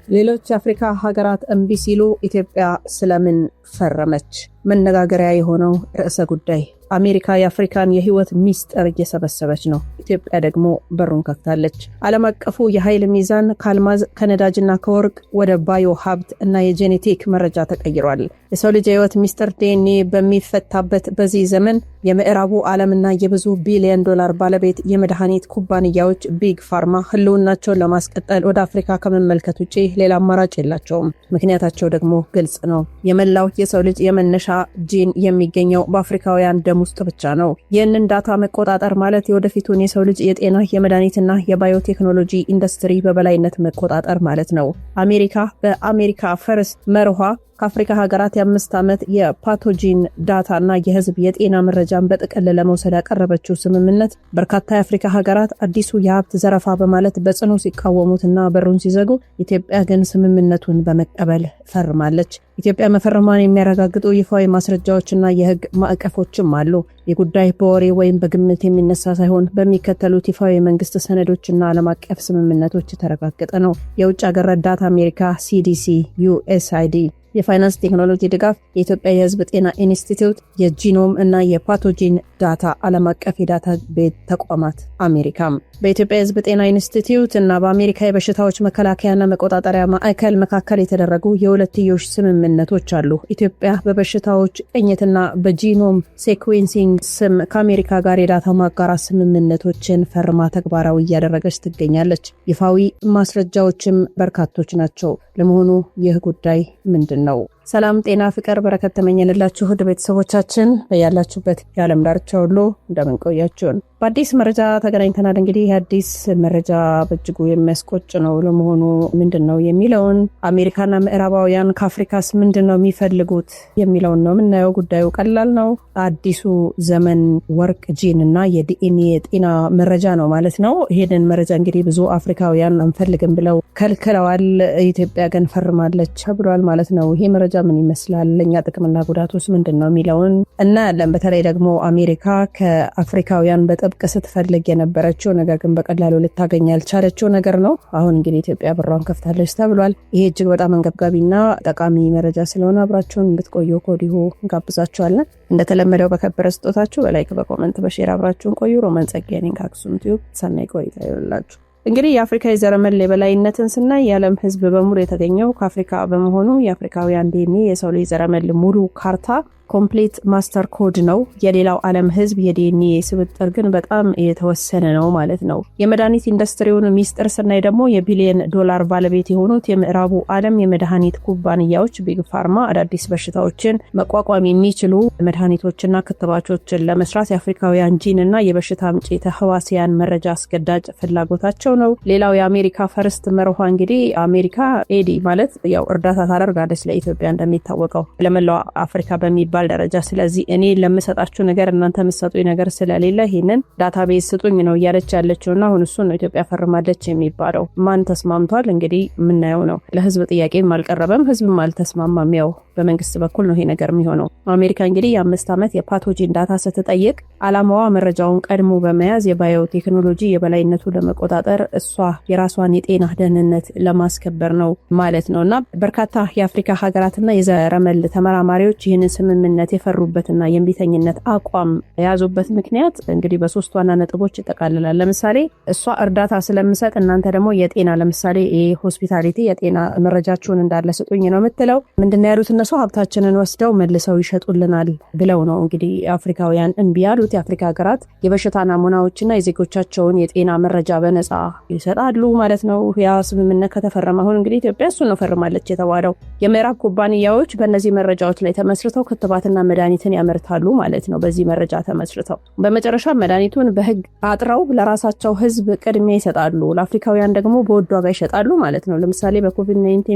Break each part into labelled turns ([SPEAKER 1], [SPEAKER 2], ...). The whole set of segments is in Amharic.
[SPEAKER 1] ሌሎች የአፍሪካ ሀገራት እምቢ ሲሉ ኢትዮጵያ ስለምን ፈረመች? መነጋገሪያ የሆነው ርዕሰ ጉዳይ። አሜሪካ የአፍሪካን የህይወት ሚስጥር እየሰበሰበች ነው። ኢትዮጵያ ደግሞ በሩን ከፍታለች። ዓለም አቀፉ የኃይል ሚዛን ከአልማዝ ከነዳጅና ከወርቅ ወደ ባዮ ሀብት እና የጄኔቲክ መረጃ ተቀይሯል። የሰው ልጅ የህይወት ሚስጥር ዲኤንኤ በሚፈታበት በዚህ ዘመን የምዕራቡ ዓለምና የብዙ ቢሊዮን ዶላር ባለቤት የመድኃኒት ኩባንያዎች ቢግ ፋርማ ህልውናቸውን ለማስቀጠል ወደ አፍሪካ ከመመልከት ውጪ ሌላ አማራጭ የላቸውም። ምክንያታቸው ደግሞ ግልጽ ነው። የመላው የሰው ልጅ የመነሻ ጂን የሚገኘው በአፍሪካውያን ደም ውስጥ ብቻ ነው። ይህንን ዳታ መቆጣጠር ማለት የወደፊቱን የሰው ልጅ የጤና የመድኃኒትና የባዮቴክኖሎጂ ኢንዱስትሪ በበላይነት መቆጣጠር ማለት ነው። አሜሪካ በአሜሪካ ፈርስት መርሃ ከአፍሪካ ሀገራት የ5 ዓመት የፓቶጂን ዳታና የህዝብ የጤና መረጃን በጥቅል ለመውሰድ ያቀረበችው ስምምነት በርካታ የአፍሪካ ሀገራት አዲሱ የሀብት ዘረፋ በማለት በጽኑ ሲቃወሙትና በሩን ሲዘጉ፣ ኢትዮጵያ ግን ስምምነቱን በመቀበል ፈርማለች። ኢትዮጵያ መፈረሟን የሚያረጋግጡ ይፋዊ ማስረጃዎችና የህግ ማዕቀፎችም አሉ። የጉዳይ በወሬ ወይም በግምት የሚነሳ ሳይሆን በሚከተሉት ይፋዊ የመንግስት ሰነዶችና ዓለም አቀፍ ስምምነቶች የተረጋገጠ ነው። የውጭ ሀገር ረዳት አሜሪካ ሲዲሲ፣ ዩኤስአይዲ የፋይናንስ ቴክኖሎጂ ድጋፍ፣ የኢትዮጵያ የህዝብ ጤና ኢንስቲትዩት፣ የጂኖም እና የፓቶጂን ዳታ ዓለም አቀፍ የዳታ ቤት ተቋማት አሜሪካም። በኢትዮጵያ የህዝብ ጤና ኢንስቲትዩት እና በአሜሪካ የበሽታዎች መከላከያና መቆጣጠሪያ ማዕከል መካከል የተደረጉ የሁለትዮሽ ስምምነቶች አሉ። ኢትዮጵያ በበሽታዎች ቅኝትና በጂኖም ሴኩዌንሲንግ ስም ከአሜሪካ ጋር የዳታ ማጋራት ስምምነቶችን ፈርማ ተግባራዊ እያደረገች ትገኛለች። ይፋዊ ማስረጃዎችም በርካቶች ናቸው። ለመሆኑ ይህ ጉዳይ ምንድን ነው? ሰላም፣ ጤና፣ ፍቅር፣ በረከት ተመኘንላችሁ ውድ ቤተሰቦቻችን በያላችሁበት የዓለም ዳርቻ ሁሉ እንደምን ቆያችሁን? በአዲስ መረጃ ተገናኝተናል። እንግዲህ አዲስ መረጃ በእጅጉ የሚያስቆጭ ነው። ለመሆኑ ምንድን ነው የሚለውን አሜሪካና ምዕራባውያን ከአፍሪካስ ምንድን ነው የሚፈልጉት የሚለውን ነው የምናየው። ጉዳዩ ቀላል ነው። አዲሱ ዘመን ወርቅ ጂን እና የዲኤንኤ የጤና መረጃ ነው ማለት ነው። ይሄንን መረጃ እንግዲህ ብዙ አፍሪካውያን አንፈልግም ብለው ከልክለዋል። ኢትዮጵያ ግን ፈርማለች ብሏል ማለት ነው። ይሄ መረጃ ምን ይመስላል? ለኛ ጥቅምና ጉዳቶስ ምንድን ነው የሚለውን እናያለን። በተለይ ደግሞ አሜሪካ ከአፍሪካውያን በጥብቅ ስትፈልግ የነበረችው ነገር ግን በቀላሉ ልታገኝ ያልቻለችው ነገር ነው። አሁን እንግዲህ ኢትዮጵያ በሯን ከፍታለች ተብሏል። ይሄ እጅግ በጣም አንገብጋቢና ጠቃሚ መረጃ ስለሆነ አብራችሁን እንድትቆዩ ከወዲሁ እንጋብዛችኋለን። እንደተለመደው በከበረ ስጦታችሁ በላይክ በኮመንት በሼር አብራችሁን ቆዩ። ሮማን ጸጋዬ ነኝ ከአክሱም ቲዩብ። ሰናይ ቆይታ ይሁንላችሁ። እንግዲህ የአፍሪካ የዘረመል የበላይነትን ስናይ የዓለም ህዝብ በሙሉ የተገኘው ከአፍሪካ በመሆኑ የአፍሪካውያን ዲኤንኤ የሰው ልጅ ዘረመል ሙሉ ካርታ ኮምፕሊት ማስተር ኮድ ነው። የሌላው ዓለም ህዝብ የዲኤንኤ ስብጥር ግን በጣም የተወሰነ ነው ማለት ነው። የመድኃኒት ኢንዱስትሪውን ሚስጥር ስናይ ደግሞ የቢሊዮን ዶላር ባለቤት የሆኑት የምዕራቡ ዓለም የመድኃኒት ኩባንያዎች ቢግ ፋርማ አዳዲስ በሽታዎችን መቋቋም የሚችሉ መድኃኒቶችና ክትባቾችን ለመስራት የአፍሪካውያን ጂን እና የበሽታ አምጪ ተህዋሲያን መረጃ አስገዳጅ ፍላጎታቸው ነው። ሌላው የአሜሪካ ፈርስት መርሃ እንግዲህ አሜሪካ ኤዲ ማለት ያው እርዳታ ታደርጋለች ለኢትዮጵያ እንደሚታወቀው ለመላው አፍሪካ በሚባል ደረጃ። ስለዚህ እኔ ለምሰጣችሁ ነገር እናንተ የምትሰጡኝ ነገር ስለሌለ ይሄንን ዳታቤዝ ስጡኝ ነው እያለች ያለችውና አሁን እሱን ነው ኢትዮጵያ ፈርማለች የሚባለው። ማን ተስማምቷል? እንግዲህ የምናየው ነው። ለህዝብ ጥያቄም አልቀረበም፣ ህዝብም አልተስማማም። ያው በመንግስት በኩል ነው ይሄ ነገር የሚሆነው። አሜሪካ እንግዲህ የ5 ዓመት የፓቶጂን ዳታ ስትጠይቅ ዓላማዋ መረጃውን ቀድሞ በመያዝ የባዮቴክኖሎጂ የበላይነቱ ለመቆጣጠር እሷ የራሷን የጤና ደህንነት ለማስከበር ነው ማለት ነውና በርካታ የአፍሪካ ሀገራትና የዘረመል ተመራማሪዎች ይህንን ስምምነት የፈሩበትና የእምቢተኝነት አቋም የያዙበት ምክንያት እንግዲህ በሶስት ዋና ነጥቦች ይጠቃልላል። ለምሳሌ እሷ እርዳታ ስለምሰጥ እናንተ ደግሞ የጤና ለምሳሌ ሆስፒታሊቲ የጤና መረጃችሁን እንዳለ ስጡኝ ነው የምትለው። ምንድነው ያሉት እነሱ? ሀብታችንን ወስደው መልሰው ይሸጡልናል ብለው ነው እንግዲህ አፍሪካውያን እምቢ ያሉት። የአፍሪካ ሀገራት የበሽታ ናሙናዎችና የዜጎቻቸውን የጤና መረጃ በነፃ ይሰጣሉ ማለት ነው። ያ ስምምነት ከተፈረመ አሁን እንግዲህ ኢትዮጵያ እሱን ነው ፈርማለች የተባለው። የምዕራብ ኩባንያዎች በእነዚህ መረጃዎች ላይ ተመስርተው ክትባትና መድኃኒትን ያመርታሉ ማለት ነው። በዚህ መረጃ ተመስርተው በመጨረሻ መድኃኒቱን በህግ አጥረው ለራሳቸው ህዝብ ቅድሚያ ይሰጣሉ፣ ለአፍሪካውያን ደግሞ በውድ ዋጋ ይሸጣሉ ማለት ነው። ለምሳሌ በኮቪድ-19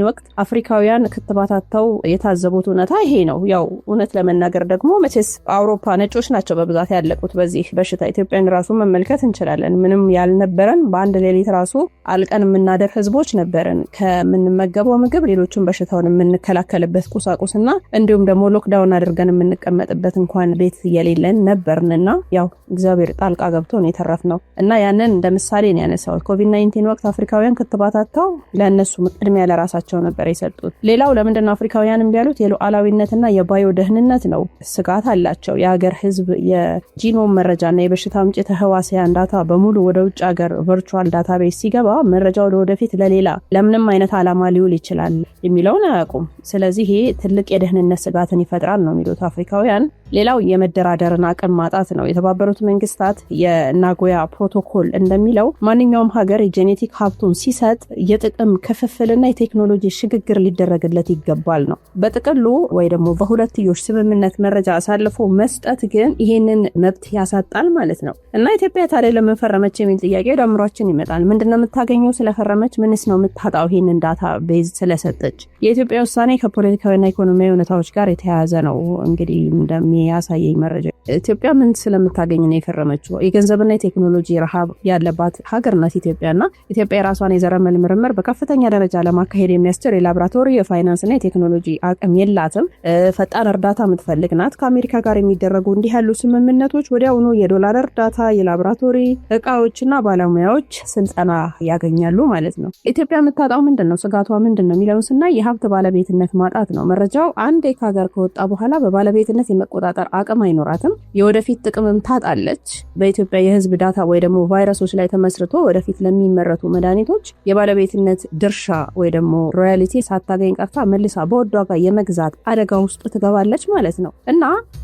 [SPEAKER 1] ወቅት አፍሪካውያን ክትባታቸው የሚታዘቡት እውነታ ይሄ ነው። ያው እውነት ለመናገር ደግሞ መቼስ አውሮፓ ነጮች ናቸው በብዛት ያለቁት በዚህ በሽታ። ኢትዮጵያን ራሱ መመልከት እንችላለን። ምንም ያልነበረን በአንድ ሌሊት ራሱ አልቀን የምናደር ህዝቦች ነበርን። ከምንመገበው ምግብ ሌሎችን በሽታውን የምንከላከልበት ቁሳቁስና እንዲሁም ደግሞ ሎክዳውን አድርገን የምንቀመጥበት እንኳን ቤት የሌለን ነበርንና ያው እግዚአብሔር ጣልቃ ገብቶ ነው የተረፍነው እና ያንን እንደ ምሳሌ ነው ያነሳው። ኮቪድ-19 ወቅት አፍሪካውያን ክትባታቸው ለእነሱ ቅድሚያ ለራሳቸው ነበር የሰጡት። ሌላው ለምንድነው አፍሪካውያን እንዲያሉት የሉዓላዊነትና የባዮ ደህንነት ነው። ስጋት አላቸው። የሀገር ህዝብ የጂኖም መረጃና የበሽታ አምጪ ተህዋሲያን ዳታ በሙሉ ወደ ውጭ ሀገር ቨርቹዋል ዳታቤዝ ሲገባ መረጃው ለወደፊት ለሌላ ለምንም አይነት ዓላማ ሊውል ይችላል የሚለውን አያውቁም። ስለዚህ ይሄ ትልቅ የደህንነት ስጋትን ይፈጥራል ነው የሚሉት አፍሪካውያን። ሌላው የመደራደርን አቅም ማጣት ነው። የተባበሩት መንግስታት የናጎያ ፕሮቶኮል እንደሚለው ማንኛውም ሀገር የጄኔቲክ ሀብቱን ሲሰጥ የጥቅም ክፍፍልና የቴክኖሎጂ ሽግግር ሊደረግለት ይገባል ነው። በጥቅሉ ወይ ደግሞ በሁለትዮሽ ስምምነት መረጃ አሳልፎ መስጠት ግን ይሄንን መብት ያሳጣል ማለት ነው እና ኢትዮጵያ ታዲያ ለምን ፈረመች የሚል ጥያቄ ወደ አእምሯችን ይመጣል። ምንድነው የምታገኘው ስለፈረመች? ምንስ ነው የምታጣው ይሄንን ዳታ ቤዝ ስለሰጠች? የኢትዮጵያ ውሳኔ ከፖለቲካዊና ኢኮኖሚያዊ ሁኔታዎች ጋር የተያያዘ ነው። እንግዲህ እንደሚያሳየኝ መረጃ ኢትዮጵያ ምን ስለምታገኝ ነው የፈረመችው? የገንዘብና የቴክኖሎጂ ረሃብ ያለባት ሀገር ናት ኢትዮጵያና ኢትዮጵያ የራሷን የዘረመል ምርምር በከፍተኛ ደረጃ ለማካሄድ የሚያስችል የላቦራቶሪ የፋይናንስና የቴክኖሎጂ አቅም የላትም። ፈጣን እርዳታ የምትፈልግ ናት። ከአሜሪካ ጋር የሚደረጉ እንዲህ ያሉ ስምምነቶች ወዲያውኑ የዶላር እርዳታ፣ የላቦራቶሪ እቃዎችና ባለሙያዎች ስልጠና ያገኛሉ ማለት ነው። ኢትዮጵያ የምታጣው ምንድነው? ስጋቷ ምንድነው የሚለውን ስናይ የሀብት ባለቤትነት ማጣት ነው። መረጃው አንዴ ከሀገር ከወጣ በኋላ በባለቤትነት የመቆጣጠር አቅም አይኖራትም። የወደፊት ጥቅምም ታጣለች። በኢትዮጵያ የህዝብ ዳታ ወይ ደግሞ ቫይረሶች ላይ ተመስርቶ ወደፊት ለሚመረቱ መድኃኒቶች የባለቤትነት ድርሻ ወይ ደግሞ ሮያሊቲ ሳታገኝ ቀርታ መልሳ በውድ ዋጋ የመግዛት አደጋ ውስጥ ትገባለች ማለት ነው እና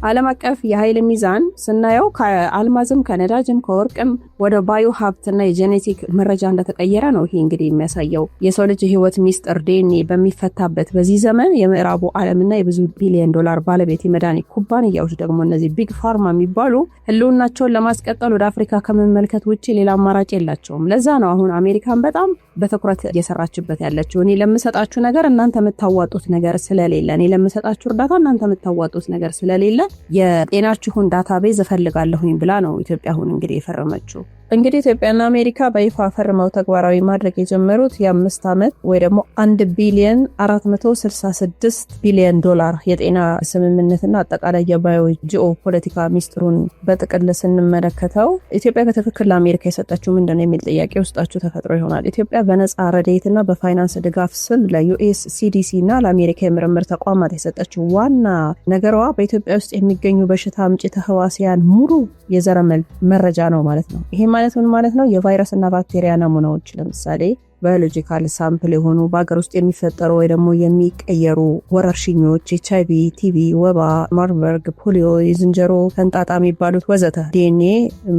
[SPEAKER 1] ዓለም አቀፍ የኃይል ሚዛን ስናየው ከአልማዝም ከነዳጅም ከወርቅም ወደ ባዮ ሀብትና የጄኔቲክ መረጃ እንደተቀየረ ነው። ይሄ እንግዲህ የሚያሳየው የሰው ልጅ ህይወት ሚስጥር ዲኤንኤ በሚፈታበት በዚህ ዘመን የምዕራቡ ዓለምና የብዙ ቢሊዮን ዶላር ባለቤት የመድኃኒት ኩባንያዎች ደግሞ እነዚህ ቢግ ፋርማ የሚባሉ ህልውናቸውን ለማስቀጠል ወደ አፍሪካ ከመመልከት ውጭ ሌላ አማራጭ የላቸውም። ለዛ ነው አሁን አሜሪካን በጣም በትኩረት እየሰራችበት ያለችው። እኔ ለምሰጣችሁ ነገር እናንተ የምታዋጡት ነገር ስለሌለ፣ እኔ ለምሰጣችሁ እርዳታ እናንተ የምታዋጡት ነገር ስለሌለ የጤናችሁን ዳታቤዝ እፈልጋለሁኝ ብላ ነው ኢትዮጵያ አሁን እንግዲህ የፈረመችው። እንግዲህ ኢትዮጵያና አሜሪካ በይፋ ፈርመው ተግባራዊ ማድረግ የጀመሩት የ5 ዓመት ወይ ደግሞ 1 ቢሊዮን 466 ቢሊዮን ዶላር የጤና ስምምነትና አጠቃላይ የባዮ ጂኦ ፖለቲካ ሚስጥሩን በጥቅል ስንመለከተው ኢትዮጵያ በትክክል ለአሜሪካ የሰጠችው ምንድነው የሚል ጥያቄ ውስጣችሁ ተፈጥሮ ይሆናል። ኢትዮጵያ በነጻ ረድኤትና በፋይናንስ ድጋፍ ስም ለዩኤስ ሲዲሲ እና ለአሜሪካ የምርምር ተቋማት የሰጠችው ዋና ነገሯ በኢትዮጵያ ውስጥ የሚገኙ በሽታ አምጪ ተህዋሲያን ሙሉ የዘረመል መረጃ ነው ማለት ነው። ይሄ ማለት ምን ማለት ነው? የቫይረስ እና ባክቴሪያ ናሙናዎች ለምሳሌ ባዮሎጂካል ሳምፕል የሆኑ በሀገር ውስጥ የሚፈጠሩ ወይ ደግሞ የሚቀየሩ ወረርሽኞች ኤችአይቪ፣ ቲቪ፣ ወባ፣ ማርበርግ፣ ፖሊዮ፣ የዝንጀሮ ፈንጣጣ የሚባሉት ወዘተ ዲኤንኤ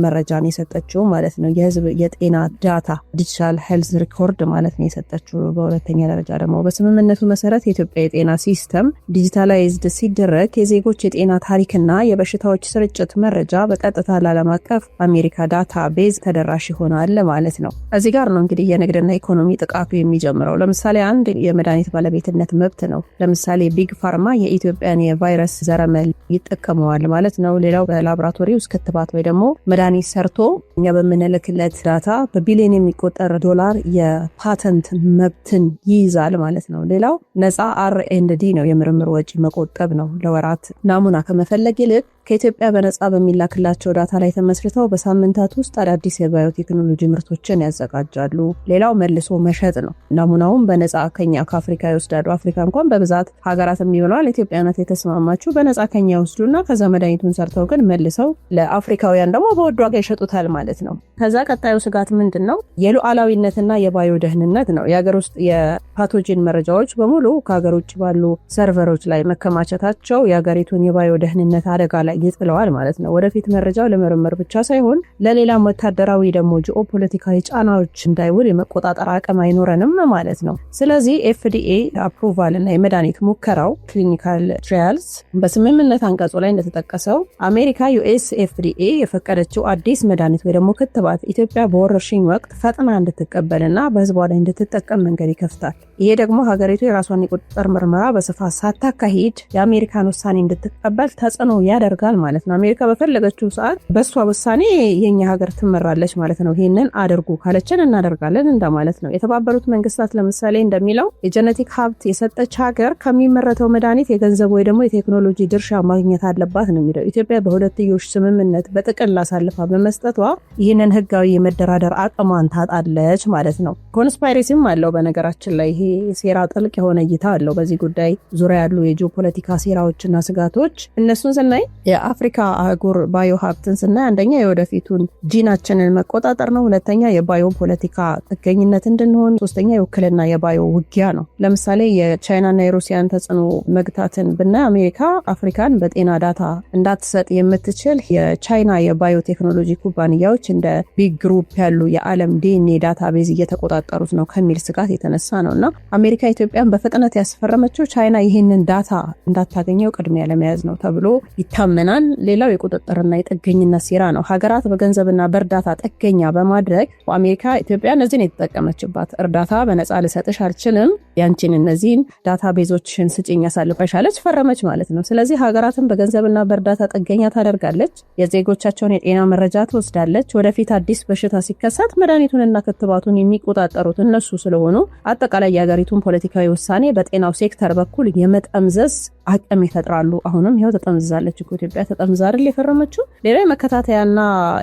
[SPEAKER 1] መረጃን የሰጠችው ማለት ነው። የህዝብ የጤና ዳታ ዲጂታል ሄልዝ ሪኮርድ ማለት ነው የሰጠችው። በሁለተኛ ደረጃ ደግሞ በስምምነቱ መሰረት የኢትዮጵያ የጤና ሲስተም ዲጂታላይዝድ ሲደረግ የዜጎች የጤና ታሪክና የበሽታዎች ስርጭት መረጃ በቀጥታ ለዓለም አቀፍ አሜሪካ ዳታ ቤዝ ተደራሽ ይሆናል ማለት ነው። እዚህ ጋር ነው እንግዲህ የንግድና ኢኮኖሚ ጥቃቱ የሚጀምረው። ለምሳሌ አንድ የመድኃኒት ባለቤትነት መብት ነው። ለምሳሌ ቢግ ፋርማ የኢትዮጵያን የቫይረስ ዘረመል ይጠቀመዋል ማለት ነው። ሌላው በላቦራቶሪ ውስጥ ክትባት ወይ ደግሞ መድኃኒት ሰርቶ እኛ በምንልክለት ዳታ በቢሊዮን የሚቆጠር ዶላር የፓተንት መብትን ይይዛል ማለት ነው። ሌላው ነፃ R&D ነው፣ የምርምር ወጪ መቆጠብ ነው። ለወራት ናሙና ከመፈለግ ይልቅ ከኢትዮጵያ በነፃ በሚላክላቸው ዳታ ላይ ተመስርተው በሳምንታት ውስጥ አዳዲስ የባዮቴክኖሎጂ ምርቶችን ያዘጋጃሉ። ሌላው መልሶ መሸጥ ነው። ናሙናውን በነፃ ከኛ ከአፍሪካ ይወስዳሉ። አፍሪካ እንኳን በብዛት ሀገራት የሚሆነዋል ኢትዮጵያናት የተስማማችው በነፃ ከኛ ይወስዱና ከዛ መድኃኒቱን ሰርተው ግን መልሰው ለአፍሪካውያን ደግሞ በውድ ዋጋ ይሸጡታል ማለት ነው። ከዛ ቀጣዩ ስጋት ምንድን ነው? የሉዓላዊነትና የባዮ ደህንነት ነው። የሀገር ውስጥ የፓቶጂን መረጃዎች በሙሉ ከሀገር ውጭ ባሉ ሰርቨሮች ላይ መከማቸታቸው የሀገሪቱን የባዮ ደህንነት አደጋ ላይ ይጥለዋል ማለት ነው። ወደፊት መረጃው ለምርምር ብቻ ሳይሆን ለሌላም ወታደራዊ ደግሞ ጂኦፖለቲካዊ ጫናዎች እንዳይውል የመቆጣጠር አቅም አይኖረንም ማለት ነው። ስለዚህ ኤፍዲኤ አፕሩቫል እና የመድኃኒት ሙከራው ክሊኒካል ትራያልስ በስምምነት አንቀጹ ላይ እንደተጠቀሰው አሜሪካ ዩኤስ ኤፍዲኤ የፈቀደችው አዲስ መድኃኒት ወይ ደግሞ ክትባት ኢትዮጵያ በወረርሽኝ ወቅት ፈጥና እንድትቀበልና በህዝቧ ላይ እንድትጠቀም መንገድ ይከፍታል። ይሄ ደግሞ ሀገሪቱ የራሷን የቁጥጥር ምርመራ በስፋት ሳታካሂድ የአሜሪካን ውሳኔ እንድትቀበል ተጽዕኖ ያደርጋል ማለት ነው። አሜሪካ በፈለገችው ሰዓት በሷ ውሳኔ የኛ ሀገር ትመራለች ማለት ነው። ይሄንን አድርጉ ካለችን እናደርጋለን እንደማለት ነው። የተባበሩት መንግስታት ለምሳሌ እንደሚለው የጄኔቲክ ሀብት የሰጠች ሀገር ከሚመረተው መድኃኒት የገንዘብ ወይ ደግሞ የቴክኖሎጂ ድርሻ ማግኘት አለባት ነው የሚለው። ኢትዮጵያ በሁለትዮሽ ስምምነት በጥቅል አሳልፋ በመስጠቷ ይህንን ህጋዊ የመደራደር አቅሟን ታጣለች ማለት ነው። ኮንስፓይሬሲም አለው በነገራችን ላይ ይሄ ሴራ ጥልቅ የሆነ እይታ አለው። በዚህ ጉዳይ ዙሪያ ያሉ የጂኦፖለቲካ ሴራዎችና ስጋቶች እነሱን ስናይ የአፍሪካ አህጉር ባዮ ሀብትን ስናይ አንደኛ የወደፊቱን ጂናችንን መቆጣጠር ነው። ሁለተኛ የባዮ ፖለቲካ ጥገኝነት እንድንሆን፣ ሶስተኛ የውክልና የባዮ ውጊያ ነው። ለምሳሌ የቻይናና የሩሲያን ተጽዕኖ መግታትን ብናይ አሜሪካ አፍሪካን በጤና ዳታ እንዳትሰጥ የምትችል የቻይና የባዮ ቴክኖሎጂ ኩባንያዎች እንደ ቢግ ግሩፕ ያሉ የዓለም ዲኤንኤ ዳታቤዝ እየተቆጣጠሩት ነው ከሚል ስጋት የተነሳ ነውና አሜሪካ ኢትዮጵያን በፍጥነት ያስፈረመችው ቻይና ይህንን ዳታ እንዳታገኘው ቅድሚያ ለመያዝ ነው ተብሎ ይታመናል። ሌላው የቁጥጥርና የጥገኝነት ሴራ ነው። ሀገራት በገንዘብና በእርዳታ ጥገኛ በማድረግ አሜሪካ ኢትዮጵያ እነዚህን የተጠቀመችባት እርዳታ በነፃ ልሰጥሽ አልችልም፣ ያንቺን እነዚህን ዳታቤዞችን ስጭኝ ያሳልፈሻለች፣ ፈረመች ማለት ነው። ስለዚህ ሀገራትን በገንዘብና በእርዳታ ጥገኛ ታደርጋለች፣ የዜጎቻቸውን የጤና መረጃ ትወስዳለች። ወደፊት አዲስ በሽታ ሲከሰት መድኃኒቱንና ክትባቱን የሚቆጣጠሩት እነሱ ስለሆኑ አጠቃላይ የሀገሪቱን ፖለቲካዊ ውሳኔ በጤናው ሴክተር በኩል የመጠምዘዝ አቅም ይፈጥራሉ። አሁንም ይኸው ተጠምዛለች እኮ ኢትዮጵያ ተጠምዛ አይደል የፈረመችው። ሌላ የመከታተያና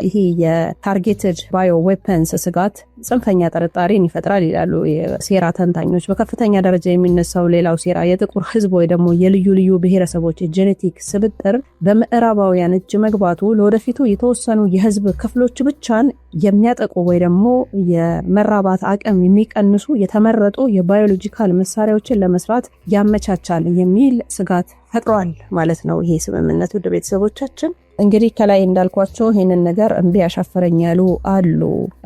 [SPEAKER 1] ይሄ የታርጌትድ ባዮ ዌፐንስ ስጋት ጽንፈኛ ጥርጣሬን ይፈጥራል ይላሉ የሴራ ተንታኞች። በከፍተኛ ደረጃ የሚነሳው ሌላው ሴራ የጥቁር ህዝብ ወይ ደግሞ የልዩ ልዩ ብሔረሰቦች የጄኔቲክ ስብጥር በምዕራባውያን እጅ መግባቱ ለወደፊቱ የተወሰኑ የህዝብ ክፍሎች ብቻን የሚያጠቁ ወይ ደግሞ የመራባት አቅም የሚቀንሱ የተመረጡ የባዮሎጂካል መሳሪያዎችን ለመስራት ያመቻቻል የሚል ስጋት ፈጥሯል ማለት ነው ይሄ ስምምነት። ውድ ቤተሰቦቻችን እንግዲህ ከላይ እንዳልኳቸው ይህንን ነገር እምቢ ያሻፈረኝ ያሉ አሉ።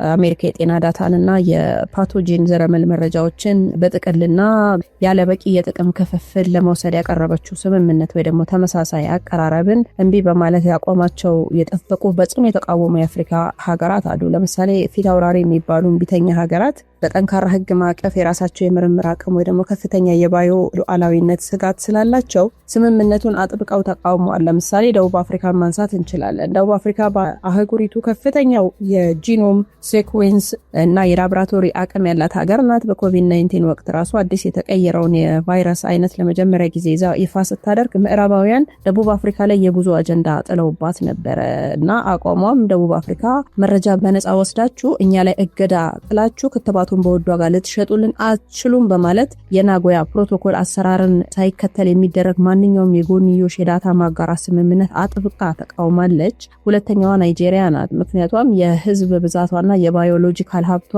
[SPEAKER 1] አሜሪካ የጤና ዳታንና የፓቶጂን ዘረመል መረጃዎችን በጥቅልና ያለ በቂ የጥቅም ክፍፍል ለመውሰድ ያቀረበችው ስምምነት ወይ ደግሞ ተመሳሳይ አቀራረብን እምቢ በማለት ያቆማቸው የጠበቁ በጽኑ የተቃወሙ የአፍሪካ ሀገራት አሉ። ለምሳሌ ፊት አውራሪ የሚባሉ እምቢተኛ ሀገራት በጠንካራ ህግ ማዕቀፍ የራሳቸው የምርምር አቅም ወይ ደግሞ ከፍተኛ የባዮ ሉዓላዊነት ስጋት ስላላቸው ስምምነቱን አጥብቀው ተቃውመዋል። ለምሳሌ ደቡብ አፍሪካን ማንሳት እንችላለን። ደቡብ አፍሪካ በአህጉሪቱ ከፍተኛው የጂኖም ሴኩዌንስ እና የላቦራቶሪ አቅም ያላት ሀገር ናት። በኮቪድ-19 ወቅት ራሱ አዲስ የተቀየረውን የቫይረስ አይነት ለመጀመሪያ ጊዜ ይፋ ስታደርግ ምዕራባውያን ደቡብ አፍሪካ ላይ የጉዞ አጀንዳ ጥለውባት ነበረ እና አቋሟም ደቡብ አፍሪካ መረጃ በነፃ ወስዳችሁ እኛ ላይ እገዳ ጥላችሁ ክትባቱን በውድ ዋጋ ልትሸጡልን አትችሉም በማለት የናጎያ ፕሮቶኮል አሰራርን ሳይከተል የሚደረግ ማንኛውም የጎንዮሽ የዳታ ማጋራት ስምምነት አጥብቃ ተቃውማለች። ሁለተኛዋ ናይጄሪያ ናት። ምክንያቱም የህዝብ ብዛቷና የባዮሎጂካል ሀብቷ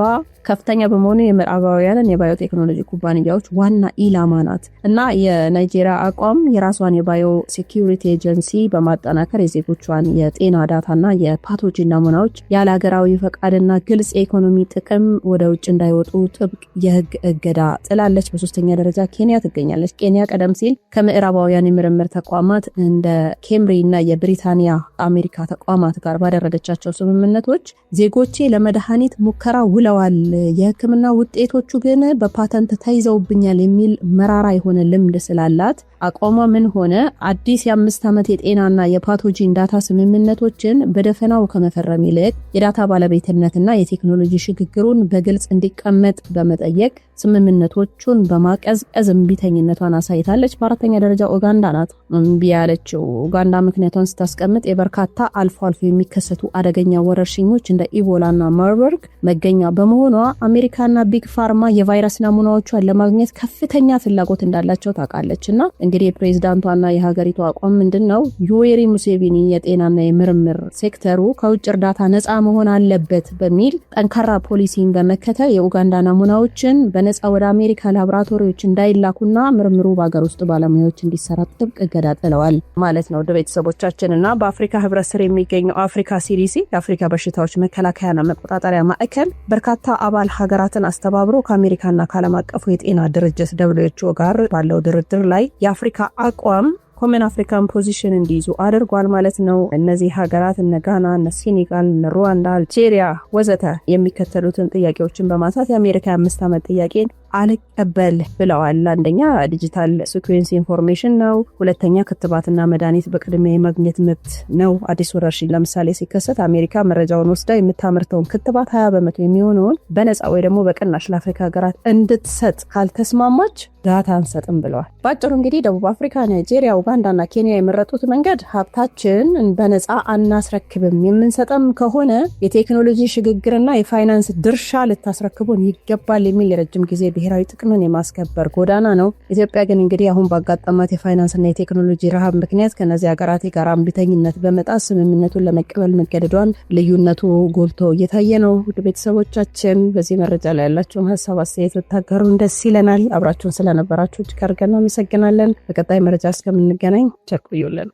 [SPEAKER 1] ከፍተኛ በመሆኑ የምዕራባውያንን የባዮቴክኖሎጂ ኩባንያዎች ዋና ኢላማ ናት እና የናይጄሪያ አቋም የራሷን የባዮ ሴኪዩሪቲ ኤጀንሲ በማጠናከር የዜጎቿን የጤና ዳታና የፓቶጂን ናሙናዎች ያለ ሀገራዊ ፈቃድና ግልጽ የኢኮኖሚ ጥቅም ወደ ውጭ እንዳይወጡ ጥብቅ የህግ እገዳ ጥላለች። በሶስተኛ ደረጃ ኬንያ ትገኛለች። ኬንያ ቀደም ሲል ከምዕራባውያን የምርምር ተቋማት እንደ ኬምብሪ እና የብሪታንያ አሜሪካ ተቋማት ጋር ባደረገቻቸው ስምምነቶች ዜጎቼ ለመድኃኒት ሙከራ ውለዋል፣ የህክምና ውጤቶቹ ግን በፓተንት ተይዘውብኛል የሚል መራራ የሆነ ልምድ ስላላት አቋሟ ምን ሆነ? አዲስ የ5 ዓመት የጤናና የፓቶጂን ዳታ ስምምነቶችን በደፈናው ከመፈረም ይልቅ የዳታ ባለቤትነትና የቴክኖሎጂ ሽግግሩን በግልጽ እንዲቀመጥ በመጠየቅ ስምምነቶቹን በማቀዝቀዝ እምቢተኝነቷን አሳይታለች። በአራተኛ ደረጃ ኡጋንዳ ናት እምቢ ያለችው። ኡጋንዳ ምክንያቷን ስታስቀምጥ የበርካታ አልፎ አልፎ የሚከሰቱ አደገኛ ወረርሽኞች እንደ ኢቦላና ማርበርግ መገኛ በመሆኗ አሜሪካና ቢግ ፋርማ የቫይረስ ናሙናዎቿን ለማግኘት ከፍተኛ ፍላጎት እንዳላቸው ታውቃለችና እንግዲህ የፕሬዝዳንቷና የሀገሪቱ አቋም ምንድነው? ዩዌሪ ሙሴቪኒ የጤናና የምርምር ሴክተሩ ከውጭ እርዳታ ነፃ መሆን አለበት በሚል ጠንካራ ፖሊሲን በመከተል የኡጋንዳ ናሙናዎችን በነፃ በነፃ ወደ አሜሪካ ላቦራቶሪዎች እንዳይላኩና ምርምሩ በአገር ውስጥ ባለሙያዎች እንዲሰራ ጥብቅ እገዳ ጥለዋል ማለት ነው። ቤተሰቦቻችንና በአፍሪካ ህብረት ስር የሚገኘው አፍሪካ ሲዲሲ የአፍሪካ በሽታዎች መከላከያና መቆጣጠሪያ ማዕከል በርካታ አባል ሀገራትን አስተባብሮ ከአሜሪካና ከዓለም አቀፉ የጤና ድርጅት WHO ጋር ባለው ድርድር ላይ የአፍሪካ አቋም ኮመን አፍሪካን ፖዚሽን እንዲይዙ አድርጓል ማለት ነው። እነዚህ ሀገራት እነ ጋና፣ እነ ሴኔጋል፣ እነ ሩዋንዳ፣ አልጄሪያ ወዘተ የሚከተሉትን ጥያቄዎችን በማንሳት የአሜሪካ 5 ዓመት ጥያቄን አልቀበል ብለዋል። አንደኛ ዲጂታል ሲኩዌንስ ኢንፎርሜሽን ነው። ሁለተኛ ክትባትና መድኃኒት በቅድሚያ የማግኘት መብት ነው። አዲስ ወረርሽኝ ለምሳሌ ሲከሰት አሜሪካ መረጃውን ወስዳ የምታመርተውን ክትባት 20% የሚሆነውን በነፃ ወይ ደግሞ በቅናሽ ለአፍሪካ ሀገራት እንድትሰጥ ካልተስማማች ዳታ አንሰጥም ብለዋል። ባጭሩ እንግዲህ ደቡብ አፍሪካ፣ ናይጄሪያ፣ ኡጋንዳና ኬንያ የመረጡት መንገድ ሀብታችን በነፃ አናስረክብም፣ የምንሰጠም ከሆነ የቴክኖሎጂ ሽግግርና የፋይናንስ ድርሻ ልታስረክቡን ይገባል የሚል የረጅም ጊዜ ብሔራዊ ጥቅምን የማስከበር ጎዳና ነው። ኢትዮጵያ ግን እንግዲህ አሁን ባጋጠማት የፋይናንስና የቴክኖሎጂ ረሃብ ምክንያት ከነዚህ ሀገራት ጋር እምቢተኝነት በመጣስ ስምምነቱን ለመቀበል መገደዷን ልዩነቱ ጎልቶ እየታየ ነው። ውድ ቤተሰቦቻችን በዚህ መረጃ ላይ ያላችሁን ሀሳብ አስተያየት ብታጋሩን ደስ ይለናል። አብራችሁን ስለነበራችሁ እጅግ አድርገን እናመሰግናለን። በቀጣይ መረጃ እስከምንገናኝ ቸር ቆዩልን።